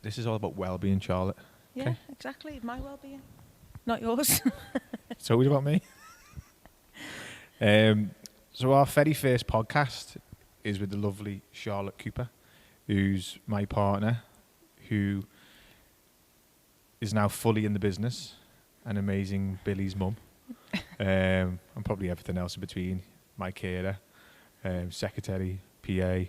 this is all about well-being, Charlotte. Yeah, Okay. exactly. My well-being, not yours. It's always about me. So our very first podcast is with the lovely Charlotte Cooper, who's my partner, who is now fully in the business, an amazing Billy's mum, and probably everything else in between, my carer, secretary, PA.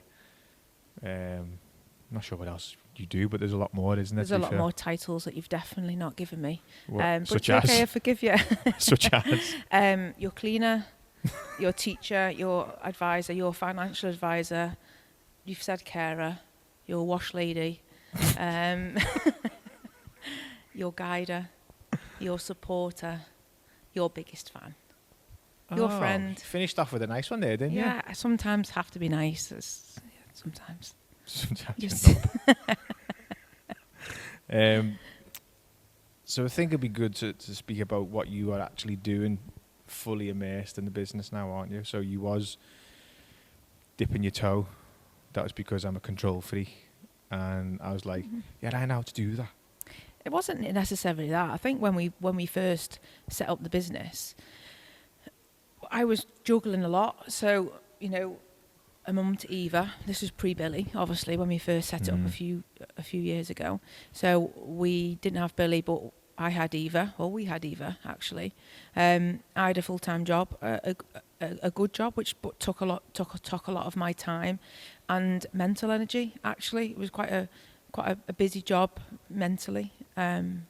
Not sure what else you do, but there's a lot more, isn't there? There's a lot more titles that you've definitely not given me. But Such it's okay, as? I forgive you. Such as? Your cleaner, your teacher, your advisor, your financial advisor. You've said carer, your wash lady, your guider, your supporter, your biggest fan, your friend. Finished off with a nice one there, didn't you? Yeah, I sometimes have to be nice. Sometimes. Sometimes. So I think it'd be good to speak about what you are actually doing, fully immersed in the business now, aren't you? So you was dipping your toe. That was because I'm a control freak, and I was like, yeah, I know how to do that. It wasn't necessarily that. I think when we first set up the business, I was juggling a lot. So, a mum to Eva. This was pre-Billy, obviously, when we first set it up a few years ago. So we didn't have Billy, but I had Eva. Well, we had Eva, actually. I had a full-time job, a good job, which took a lot of my time and mental energy. Actually, it was quite a busy job mentally. And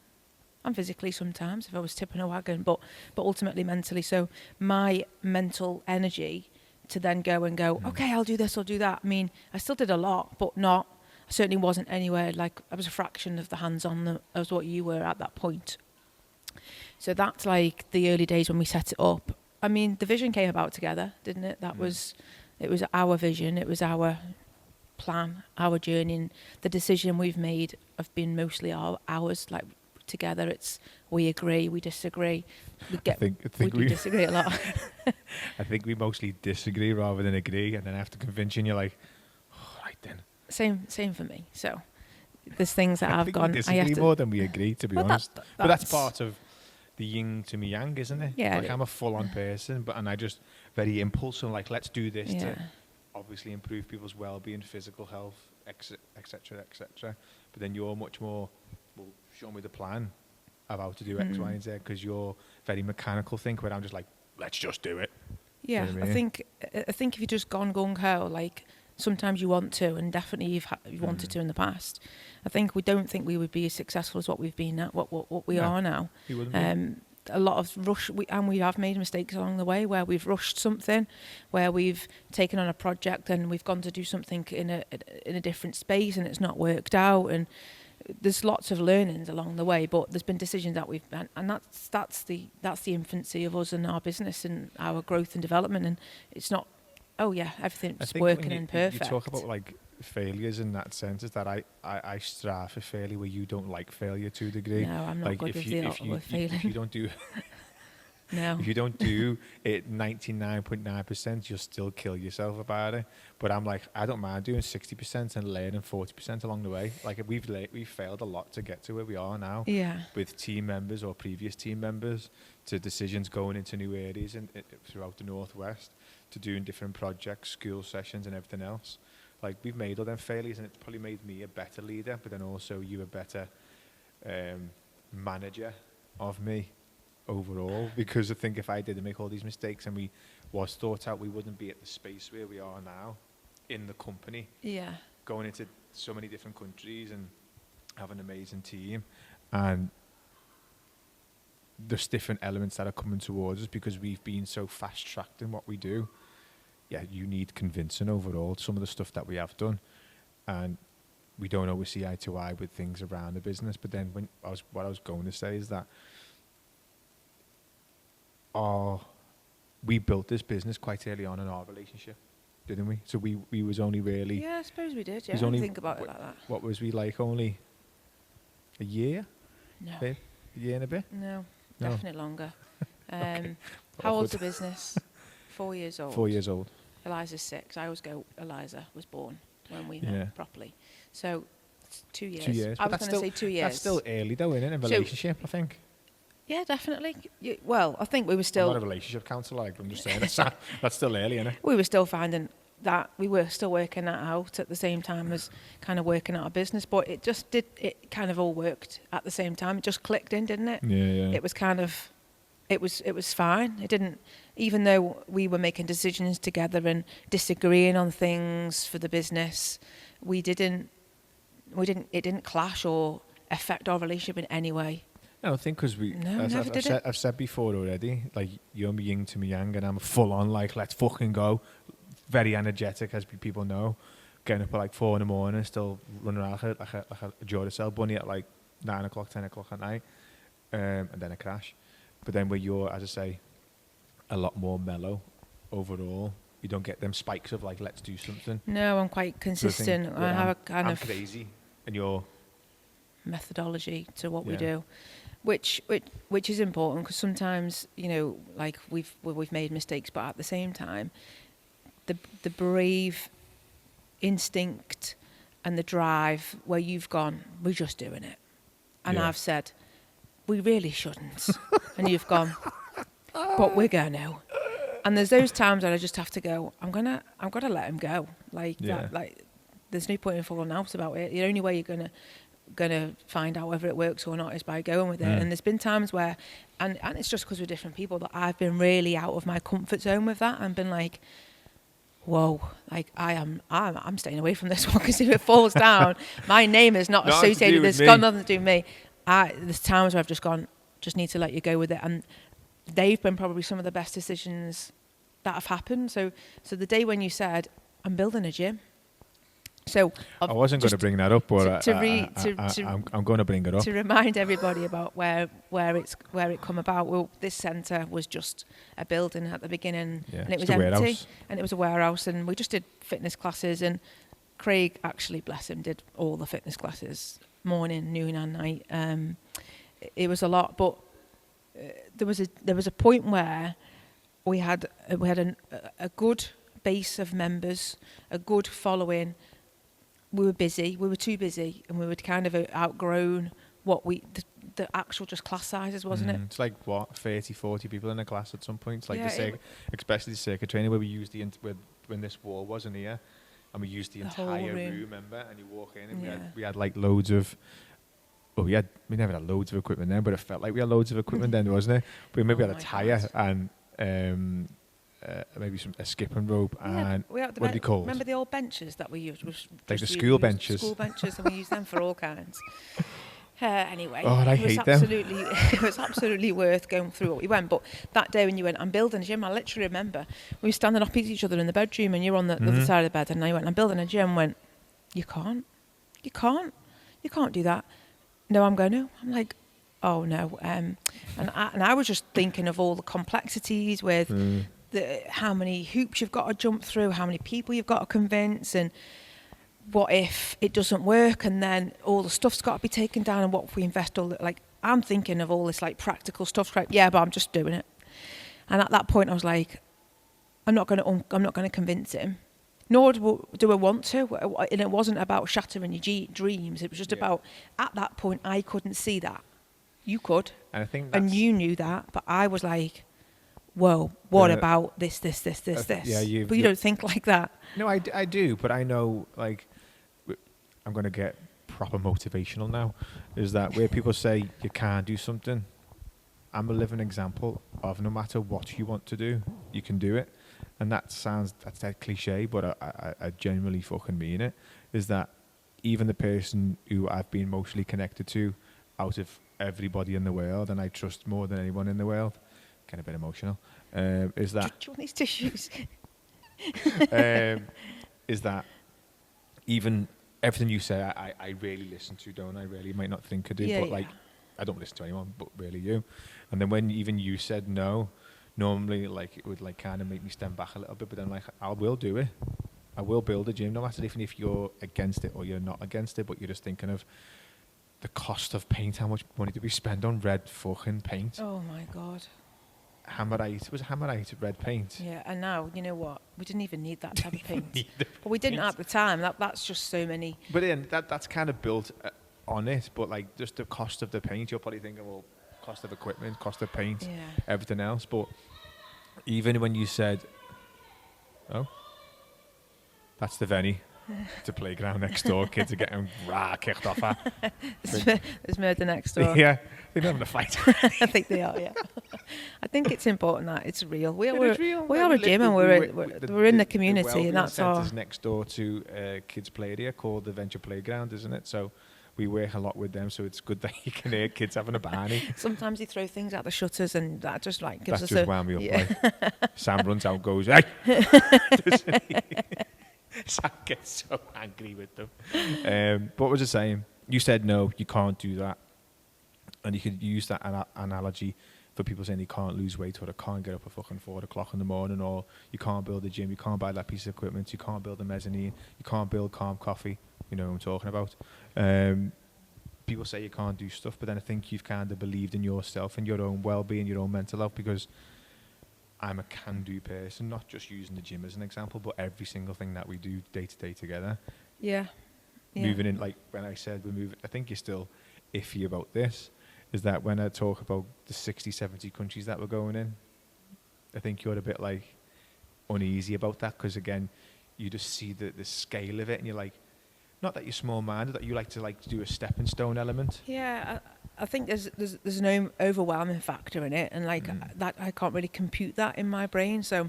physically sometimes if I was tipping a wagon, but ultimately mentally. So my mental energy to then go, okay, I'll do this, I'll do that. I mean, I still did a lot, but I certainly wasn't anywhere like I was a fraction of the hands-on as what you were at that point. So that's like the early days when we set it up. I mean, the vision came about together, didn't it? It was our vision, it was our plan, our journey, and the decision we've made have been mostly ours, like together. It's we agree, we disagree. I think we disagree a lot. I think we mostly disagree rather than agree, and then after convince you, and you're like, oh, right then. Same for me. So there's things that I I've think gone. We disagree more than we agree, to be honest. But that's part of the yin to me yang, isn't it? Yeah. Like I'm a full-on person, and I just very impulsive. Like let's do this to obviously improve people's well-being, physical health, etc., etc. But then you're much more. Well, show me the plan of how to do X, Y, and Z, because you're very mechanical think, where I'm just like, let's just do it. Yeah, You know what I think if you've just gone gung ho, like sometimes you want to, and definitely you've wanted to in the past. We don't think we would be as successful as what we've been at, what we are now. You wouldn't be. A lot of rush, we have made mistakes along the way where we've rushed something, where we've taken on a project and we've gone to do something in a different space and it's not worked out, and there's lots of learnings along the way, but there's been decisions that we've made, and that's the infancy of us and our business and our growth and development, and it's not everything's working and perfect. You talk about like failures in that sense, is that I strive for failure where you don't like failure to a degree. No, I'm not like good with failing. If you don't do no. If you don't do it 99.9%, you'll still kill yourself about it. But I'm like, I don't mind doing 60% and learning 40% along the way. Like we've failed a lot to get to where we are now. Yeah. With team members or previous team members, to decisions going into new areas throughout the Northwest, to doing different projects, school sessions and everything else. Like we've made all them failures, and it's probably made me a better leader, but then also you a better manager of me overall, because I think if I didn't make all these mistakes and we was thought out, we wouldn't be at the space where we are now in the company. Yeah. Going into so many different countries and have an amazing team, and there's different elements that are coming towards us because we've been so fast-tracked in what we do. Yeah, you need convincing overall, some of the stuff that we have done, and we don't always see eye to eye with things around the business. But then what I was going to say is that we built this business quite early on in our relationship, didn't we? So we was only really... Yeah, I suppose we did, yeah. I didn't think about it like that. What was we like, only a year? No. A year and a bit? No, No. definitely longer. Okay. How old's the business? 4 years old. 4 years old. Eliza's 6. I always go, Eliza was born when we Yeah. met properly. So 2 years. 2 years. I But was going to say 2 years. That's still early though, isn't it, in a So- relationship, I think. Yeah, definitely. Well, I think we were I'm still not a relationship counsellor, like, I'm just saying. That's still early, isn't it? we were still finding that we were still working that out at the same time as kind of working out our business, but it kind of all worked at the same time. It just clicked in, didn't it? Yeah. It was kind of it was fine. It didn't, even though we were making decisions together and disagreeing on things for the business, it didn't clash or affect our relationship in any way. I don't think because I've said before already, like, you're me yin to me yang, and I'm full on, like, let's fucking go. Very energetic, as people know. Getting up at like 4 a.m, still running around like a Duracell bunny at like 9 o'clock, 10 o'clock at night, and then a crash. But then where you're, as I say, a lot more mellow overall, you don't get them spikes of like, let's do something. No, I'm quite consistent. So I have a kind I'm of crazy, and you're methodology to what we Yeah. do, which is important, because sometimes, you know, like we've made mistakes, but at the same time, the brave instinct and the drive where you've gone, we're just doing it, and Yeah. I've said we really shouldn't, and you've gone, but we're going to. And there's those times that I just have to go, I'm gonna let him go, like Yeah. that. Like, there's no point in falling out about it. The only way you're gonna find out whether it works or not is by going with it. Mm. And there's been times where, and it's just because we're different people, that I've been really out of my comfort zone with that and been like, whoa, like I'm staying away from this one, because if it falls down, my name is not Nothing to associated do with with this. me. Got nothing to do with me. There's times where I've just gone, just need to let you go with it, and they've been probably some of the best decisions that have happened. So the day when you said, I'm building a gym. So I wasn't going to bring that up, but I'm going to bring it up. to remind everybody about where it come about. Well, this centre was just a building at the beginning, Yeah, and it was just a empty, warehouse. and it was a warehouse, and we just did fitness classes. And Craig, actually, bless him, did all the fitness classes, morning, noon, and night. It was a lot, but there was a point where we had a good base of members, a good following. We were busy. We were too busy, and we were kind of outgrown what the actual just class sizes, wasn't it? It's like, what, 30, 40 people in a class at some point. It's like Yeah, especially the circuit training, where we used when this wall wasn't here, and we used the whole entire room. room, remember? And you walk in, and Yeah. we had like loads of. Oh, we never had loads of equipment then, but it felt like we had loads of equipment then, wasn't it? We maybe had a my tyre God. and maybe a skipping rope, and We had what are they called? Remember the old benches that we used? Like the school benches. School benches, and we used them for all kinds. Anyway, Oh, I hate them. It was absolutely worth going through what we went. But that day when you went, I'm building a gym, I literally remember we were standing opposite each other in the bedroom, and you're on the other side of the bed, and I went, I'm building a gym. Went, you can't do that. No, I'm going to. I'm like, oh no. And I was just thinking of all the complexities with how many hoops you've got to jump through, how many people you've got to convince, and what if it doesn't work, and then all the stuff's got to be taken down, and what if we invest all that? Like, I'm thinking of all this like practical stuff. Like, yeah, but I'm just doing it. And at that point, I was like, I'm not going to convince him. Nor do I want to. And it wasn't about shattering your dreams. It was just about, at that point, I couldn't see that. You could. And I think And you knew that. But I was like, whoa, what about this? Yeah, but you don't think like that. No, I do, but I know, like, I'm going to get proper motivational now, is that where people say you can't do something, I'm a living example of no matter what you want to do, you can do it. And that's that cliche, but I genuinely fucking mean it, is that even the person who I've been mostly connected to out of everybody in the world, and I trust more than anyone in the world, getting a bit emotional, is that... Do you want these tissues? Is that even everything you say, I really listen to, don't I? Really might not think I do, but like, I don't listen to anyone, but really you. And then when even you said no, normally like it would like kind of make me stand back a little bit, but then like I will do it. I will build a gym, no matter even if you're against it or you're not against it, but you're just thinking of the cost of paint. How much money do we spend on red fucking paint? Oh my God. Hammerite, was it Hammerite red paint? Yeah, and now, you know what? We didn't even need that type of paint. Need the But we didn't paint. at the time. That's just so many. But then that's kind of built on it. But like just the cost of the paint, you're probably thinking, well, cost of equipment, cost of paint, Yeah. everything else. But even when you said, oh, that's the Venny. It's a playground next door. Kids are getting kicked off at. There's murder next door. Yeah, they're having a fight. I think they are, yeah. I think it's important that it's real. We It is real. are a gym and we're in the community, Wellbeing and that's our... Centre's next door to a kids' play area called the Venture Playground, isn't it? So we work a lot with them, so it's good that you can hear kids having a barney. Sometimes they throw things out the shutters, and that just like gives That's us just a... wound me up. Yeah. Like, Sam runs out, goes, hey! Sam gets so angry with them. But what was I saying? You said no, you can't do that. And you could use that analogy for people saying you can't lose weight, or they can't get up at fucking 4 o'clock in the morning, or you can't build a gym, you can't buy that piece of equipment, you can't build a mezzanine, you can't build calm coffee. You know what I'm talking about. People say you can't do stuff, but then I think you've kind of believed in yourself and your own well-being, your own mental health, because I'm a can-do person, not just using the gym as an example, but every single thing that we do day to day together. Yeah. Moving in, like when I said we're moving, I think you're still iffy about this, is that when I talk about the 60, 70 countries that we're going in, I think you're a bit like uneasy about that, because again, you just see the scale of it and you're like, not that you're small-minded, that you like to do a stepping stone element. Yeah, I think there's an overwhelming factor in it, and that I can't really compute that in my brain. So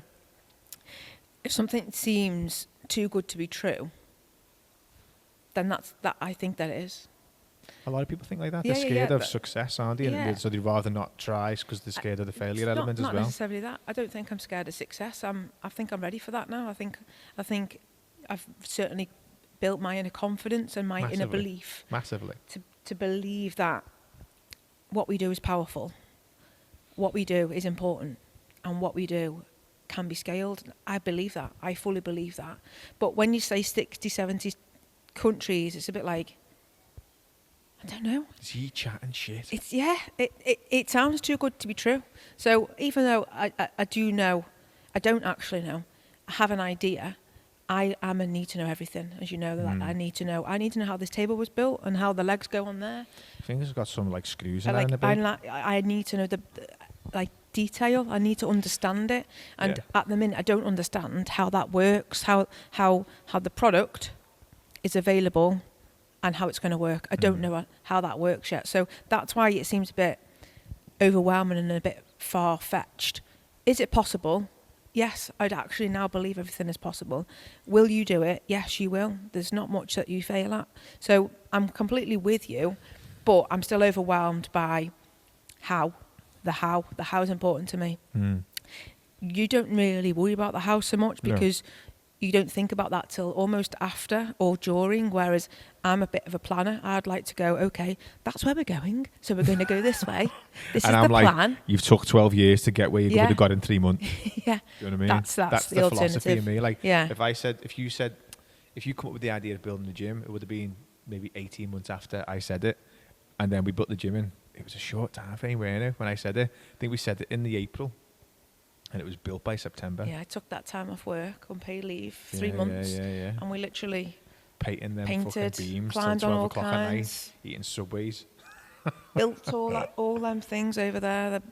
if something seems too good to be true, then that I think that it is. A lot of people think like that. Yeah, They're yeah, scared of but- success, aren't they? Yeah. And so they'd rather not try because they're scared of the failure It's element not as well. Not necessarily that. I don't think I'm scared of success. I think I'm ready for that now. I think I've certainly built my inner confidence and my inner belief Massively. to believe that what we do is powerful, what we do is important, and what we do can be scaled. I believe that. I fully believe that. But when you say 60, 70 countries, it's a bit like, I don't know. Is he chatting shit? It sounds too good to be true. So even though I don't actually know, I have an idea, I am a need to know everything, as you know. That I need to know how this table was built and how the legs go on there. I think it's got some screws in there in a bit. I need to know the detail. I need to understand it, and at the minute I don't understand how that works, how the product is available, and how it's going to work. I don't know how that works yet. So that's why it seems a bit overwhelming and a bit far-fetched. Is it possible? Yes, I'd actually now believe everything is possible. Will you do it? Yes, you will. There's not much that you fail at. So I'm completely with you, but I'm still overwhelmed by how. The how is important to me. You don't really worry about the how so much because you don't think about that till almost after or during, whereas I'm a bit of a planner. I'd like to go, okay, that's where we're going, so we're going to go this way. This and is I'm the like, plan. You've took 12 years to get where you would have got in 3 months. Yeah. You know what I mean? That's the the philosophy of alternative. me. Like, Yeah. if you come up with the idea of building a gym, it would have been maybe 18 months after I said it, and then we built the gym in. It was a short time frame, weren't it? When I said it, I think we said it in the April, and it was built by September. Yeah, I took that time off work, unpaid leave, 3 months, Yeah. and we literally Painting them painted, fucking beams till climbed on 12 all o'clock at night, kinds, eating Subways. built all them things over there. The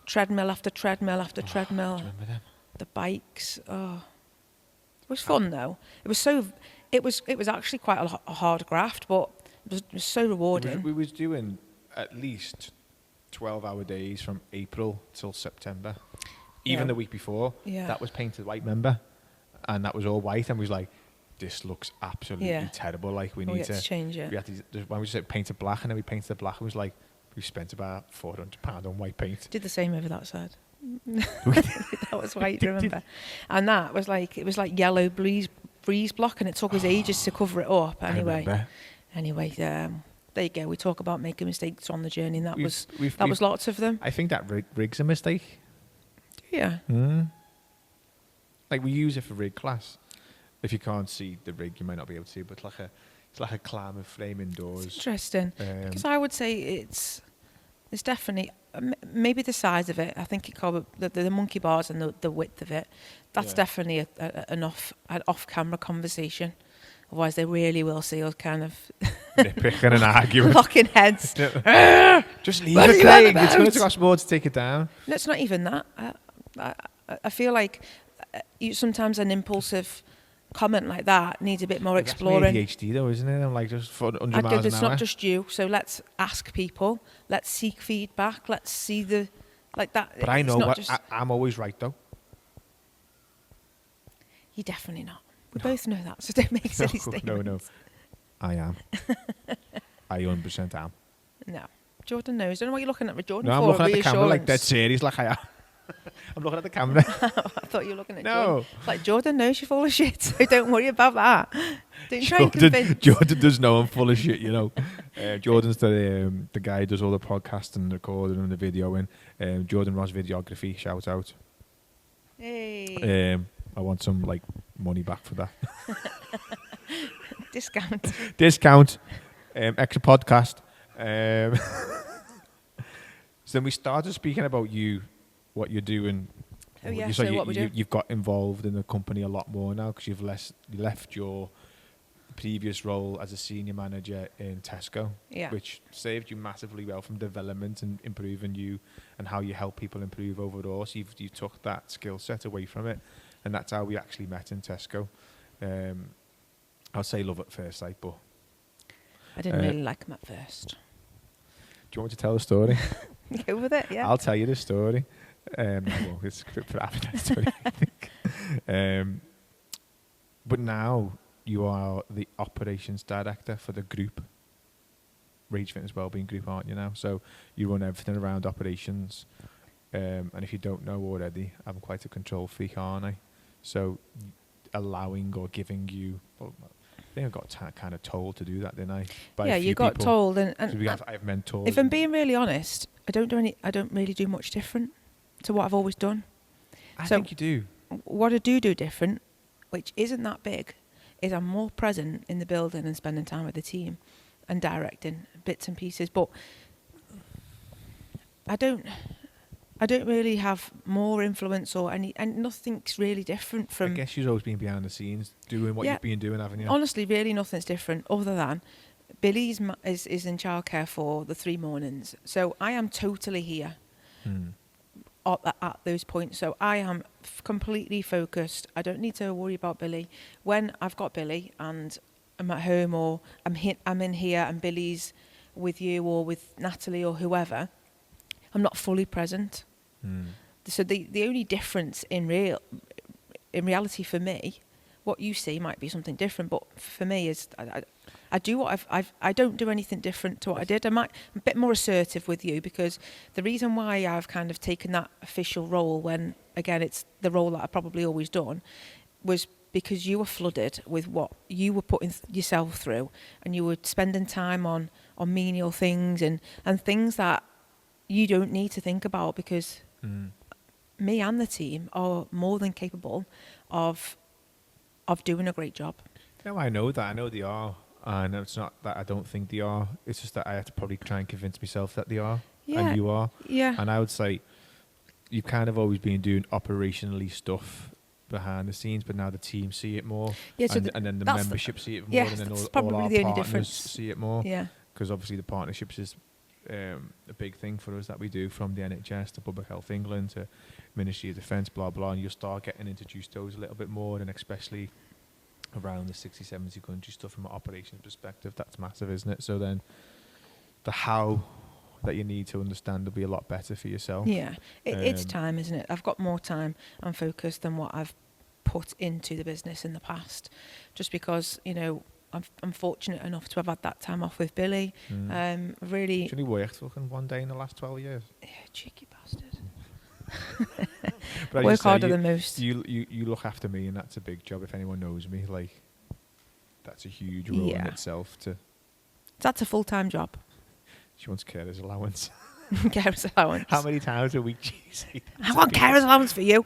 treadmill after treadmill after treadmill. Do you remember them? The bikes. Oh, it was fun though. It was actually quite a hard graft, but it was so rewarding. We was doing at least 12-hour days from April till September. Even the week before, that was painted white, remember? And that was all white, and we was like, this looks absolutely terrible. Like, we need to change it. We had to, when we just paint it black, and then we painted it black, it was like, we spent about £400 on white paint. Did the same over that side. That was white, remember? And that was like, it was like yellow breeze block, and it took us ages to cover it up. Anyway, there you go. We talk about making mistakes on the journey, and that was lots of them. I think that rig's a mistake. Yeah. Like, we use it for rig class. If you can't see the rig, you might not be able to see, but it's like a climber frame indoors. It's interesting. Because I would say it's definitely maybe the size of it. I think it called the monkey bars and the width of it. That's definitely an off-camera conversation. Otherwise, they really will see us kind of nitpicking and arguing, locking heads. Just leave it playing. It's going to cost more to take it down. No, it's not even that. I feel like sometimes an impulsive comment like that needs a bit more exploring. That's ADHD though, isn't it? I'm like just for 100 miles an It's hour. not just you. So let's ask people. Let's seek feedback. Let's see like that. But I know I'm always right though. You're definitely not. We both know that, so don't make silly statements. No. I am. I 100% am. No. Jordan knows. I don't know what you're looking at with Jordan No, for. I'm looking at the camera like dead serious, like I am. I'm looking at the camera. I thought you were looking at No. Jordan. It's like, Jordan knows you're full of shit, so don't worry about that. Don't try and convince. Jordan does know I'm full of shit, you know. Jordan's the guy who does all the podcasting and recording and the videoing. Jordan Ross Videography, shout out. Hey. I want some like money back for that. Discount. Extra podcast. So then we started speaking about you, what you're doing. Oh yeah, So what we do. you've got involved in the company a lot more now because you've left your previous role as a senior manager in Tesco, which saved you massively well from development and improving you and how you help people improve overall. So you took that skill set away from it, and that's how we actually met in Tesco. I'll say love at first sight, but I didn't really like him at first. Do you want me to tell the story? Go with it, yeah. I'll tell you the story. Well, it's for after that story, I think. But now you are the operations director for the group, Rage Fitness Wellbeing Group, aren't you now? So you run everything around operations. And if you don't know already, I'm quite a control freak, aren't I? So allowing or giving you... Well, I think I got kind of told to do that, didn't I? By you got people. told, and I have mentors. If I'm being really honest, I don't really do much different to what I've always done. I think you do. What I do different, which isn't that big, is I'm more present in the building and spending time with the team and directing bits and pieces. But I don't really have more influence and nothing's really different from... I guess you've always been behind the scenes doing what you've been doing, haven't you? Honestly, really nothing's different other than Billy's is in childcare for the 3 mornings. So I am totally here at those points. So I am completely focused. I don't need to worry about Billy. When I've got Billy and I'm at home or I'm in here and Billy's with you or with Natalie or whoever, I'm not fully present. So the only difference in reality for me, what you see might be something different, but for me is I do what I don't do anything different to what I did. I'm a bit more assertive with you because the reason why I've kind of taken that official role when, again, it's the role that I've probably always done, was because you were flooded with what you were putting yourself through, and you were spending time on menial things and things that you don't need to think about because me and the team are more than capable of doing a great job. No, I know that. I know they are. And it's not that I don't think they are. It's just that I have to probably try and convince myself that they are. Yeah. And you are. Yeah. And I would say you've kind of always been doing operationally stuff behind the scenes, but now the team see it more. Yeah, so and then the membership see it more. Yeah, and then that's all probably our the only partners difference. see it more. Yeah. Because obviously the partnerships is a big thing for us that we do, from the NHS to Public Health England to Ministry of Defence, blah, blah. And you'll start getting introduced to those a little bit more, and especially around the 60, 70 country stuff from an operations perspective. That's massive, isn't it? So then the how that you need to understand will be a lot better for yourself. Yeah. It's time, isn't it? I've got more time and focus than what I've put into the business in the past, just because, you know, I'm fortunate enough to have had that time off with Billy. Really. You've only worked fucking one day in the last 12 years. Yeah, cheeky bastard. But Work harder than most. You look after me, and that's a big job. If anyone knows me, like, that's a huge role in itself. That's a full-time job. She wants carer's allowance. Carer's allowance. How many times a week do you say that? I want carer's allowance for you.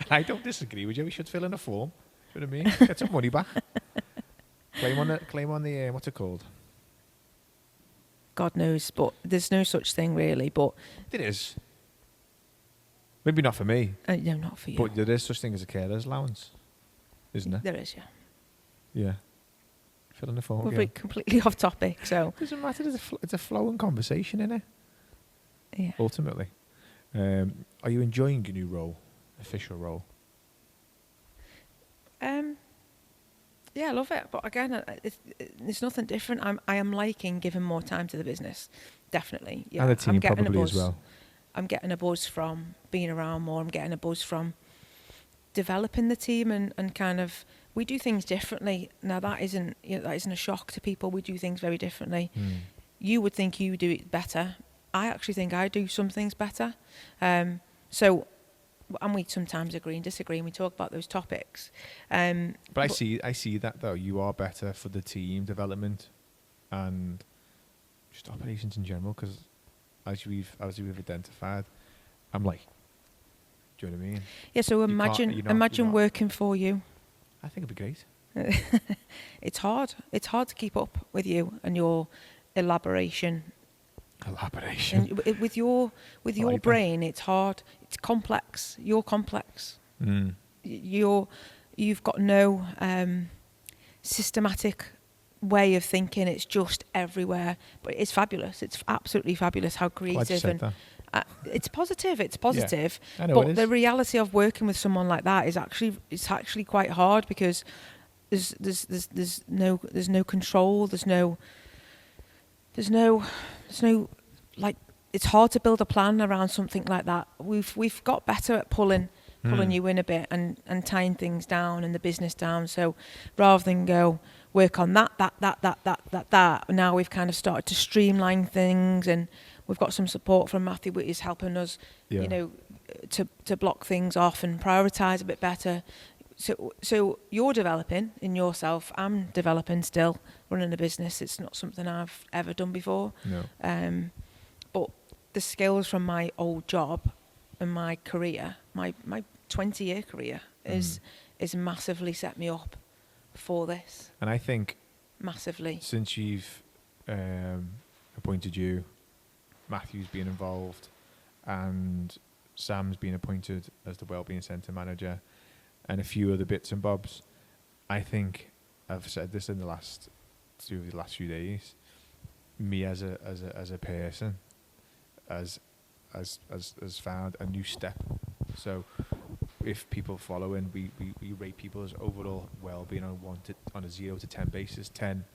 I don't disagree with you. We should fill in a form. You know what I mean? Get some money back. Claim on the what's it called? God knows, but there's no such thing really. But It is. Maybe not for me, no, not for you. but there is such thing as a carer's allowance, isn't there? There is, yeah. Yeah. Filling the phone. We're completely off topic, so Doesn't matter. It's a flowing conversation, isn't it? yeah. Ultimately, are you enjoying your new role, official role? Yeah, I love it. But again, it's nothing different. I am liking giving more time to the business, definitely. Yeah, And the team I'm getting probably a as buzz. well. I'm getting a buzz from being around more. I'm getting a buzz from developing the team and kind of, we do things differently. Now that isn't a shock to people. We do things very differently. You would think you do it better. I actually think I do some things better. So, and we sometimes agree and disagree, and we talk about those topics. But I see that though. You are better for the team development and just operations in general, because as we've identified, I'm like, do you know what I mean? Yeah. So you're imagine not- working for you. I think it'd be great. It's hard. It's hard to keep up with you and your elaboration. Elaboration. And with your Like brain, it's hard. It's complex. You're complex. You've got no systematic way of thinking. It's just everywhere. But it's fabulous. It's absolutely fabulous how Glad you creative said and that. it's positive. It's positive. I know But it is. the reality of working with someone like that is actually quite hard, because there's no control. There's no like, it's hard to build a plan around something like that. We've got better at pulling you in a bit and tying things down and the business down. So rather than go work on that, now we've kind of started to streamline things, and we've got some support from Matthew, which is helping us, to block things off and prioritise a bit better. So you're developing in yourself. I'm developing still, running a business. It's not something I've ever done before. No. But the skills from my old job and my career, my 20-year career, is massively set me up for this. And I think Massively. since you've appointed you, Matthew's been involved, and Sam's been appointed as the Wellbeing Centre manager, and a few other bits and bobs, I think I've said this in the last few days. Me as a person has found a new step. So if people following, we rate people's overall well-being on a 0 to 10 basis. 10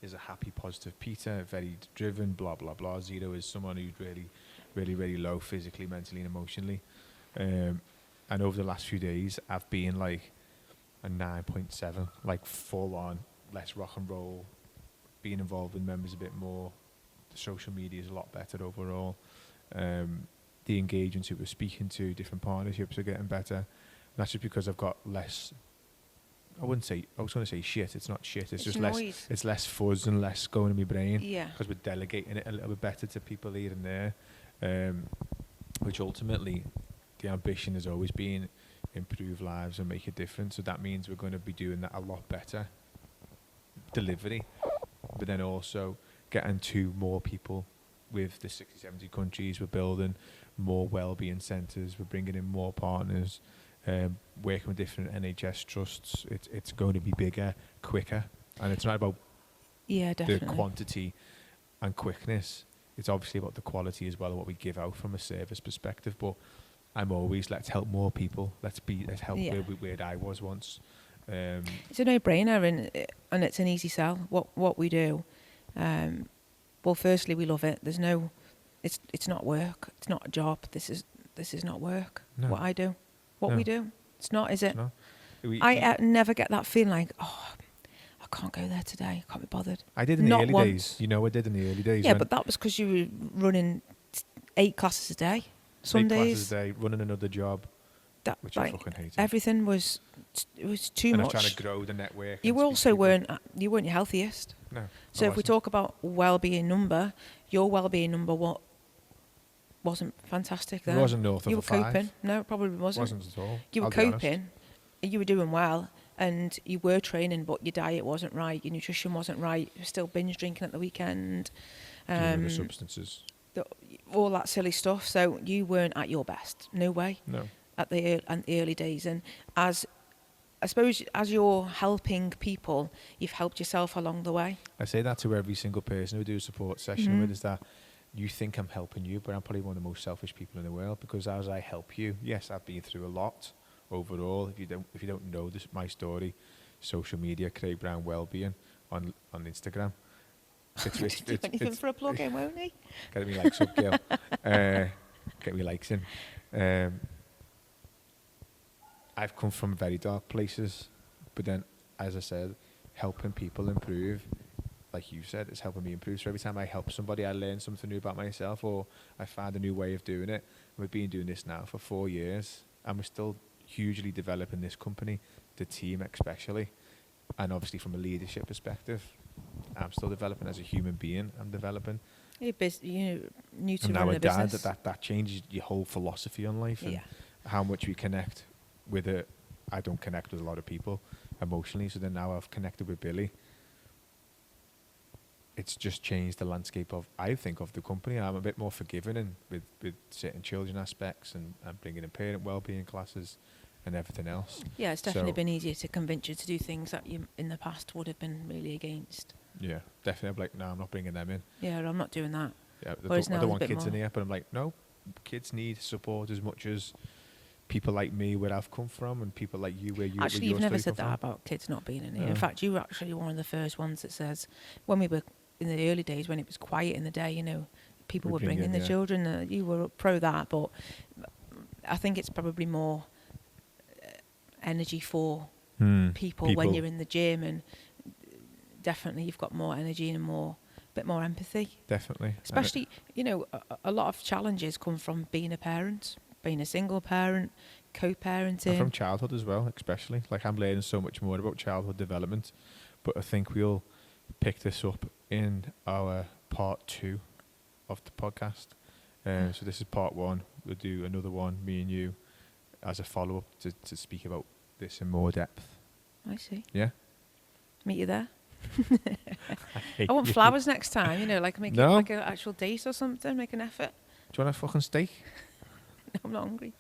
is a happy, positive Peter, very driven, blah blah blah. 0 is someone who's really low physically, mentally, and emotionally. And over the last few days, I've been like a 9.7, like full on, less rock and roll, being involved with members a bit more. The social media is a lot better overall. The engagements that we're speaking to, different partnerships are getting better. And that's just because I've got less, I was going to say shit, it's not shit, it's just noise. it's less fuzz and less going in my brain. Yeah. Because we're delegating it a little bit better to people here and there. Which ultimately, the ambition has always been improve lives and make a difference. So that means we're going to be doing that a lot better. Delivery, but then also getting to more people with the 60, 70 countries. We're building more wellbeing centres. We're bringing in more partners, working with different NHS trusts. It's going to be bigger, quicker, and it's not about the quantity and quickness. It's obviously about the quality as well, what we give out from a service perspective. But I'm always, let's help more people. Let's help where I was once. It's a no-brainer, and it's an easy sell. What we do, well, firstly, we love it. There's no, it's not work. It's not a job. This is not work. No. What I do, we do. It's not, is it? No. I never get that feeling like, oh, I can't go there today. I can't be bothered. I did in the early days. I did in the early days. Yeah, but that was because you were running 8 classes a day. Some 8 days. classes a day, running another job, which I fucking hated. Everything was too and much. I was trying to grow the network. You also weren't your healthiest. No. So if we talk about well-being number, your well-being number wasn't fantastic then. It wasn't north of you a were 5. coping. No, it probably wasn't. It wasn't at all. You were I'll be honest. coping. You were doing well, and you were training, but your diet wasn't right, your nutrition wasn't right, you're still binge drinking at the weekend, The substances. all that silly stuff. So you weren't at your best. No way. No. At the early days. And as I suppose as you're helping people, you've helped yourself along the way. I say that to every single person who do a support session with, is that you think I'm helping you, but I'm probably one of the most selfish people in the world, because as I help you, yes, I've been through a lot overall. If you don't know my story, social media, Craig Brown Wellbeing on Instagram. It's do anything for a plug-in, won't he? Get me likes up, girl. Get me likes in. I've come from very dark places, but then, as I said, helping people improve, like you said, is helping me improve. So every time I help somebody, I learn something new about myself, or I find a new way of doing it. We've been doing this now for 4 years, and we're still hugely developing this company, the team especially, and obviously from a leadership perspective, I'm still developing as a human being. I'm developing. You're new to and running now a a dad, business. that changes your whole philosophy on life, and how much we connect with it. I don't connect with a lot of people emotionally, so then now I've connected with Billy. It's just changed the landscape of, I think, of the company. I'm a bit more forgiving and with certain children aspects, and bringing in parent wellbeing classes and everything else. Yeah, it's definitely been easier to convince you to do things that you in the past would have been really against. Yeah, definitely. I'm like, no, I'm not bringing them in. Yeah, I'm not doing that. Yeah, Whereas I now don't there's a want bit kids in more. here, but I'm like, no, kids need support as much as people like me, where I've come from, and people like you, where you. Actually, where you've your never story said come that from. about kids not being in here. No. In fact, you were actually one of the first ones that says, when we were in the early days, when it was quiet in the day, people We were bring bringing in, the yeah. children. You were pro that, but I think it's probably more energy for people when you're in the gym, and definitely you've got more energy and bit more empathy. Definitely. Especially, a lot of challenges come from being a parent, being a single parent, co-parenting. And from childhood as well, especially. Like, I'm learning so much more about childhood development, but I think we'll pick this up in our part 2 of the podcast. So this is part 1. We'll do another one, me and you, as a follow-up to speak about this in more depth. I see. Yeah? Meet you there. I want flowers next time, like make it like an actual date or something, make an effort. Do you want a fucking steak? No, I'm not hungry.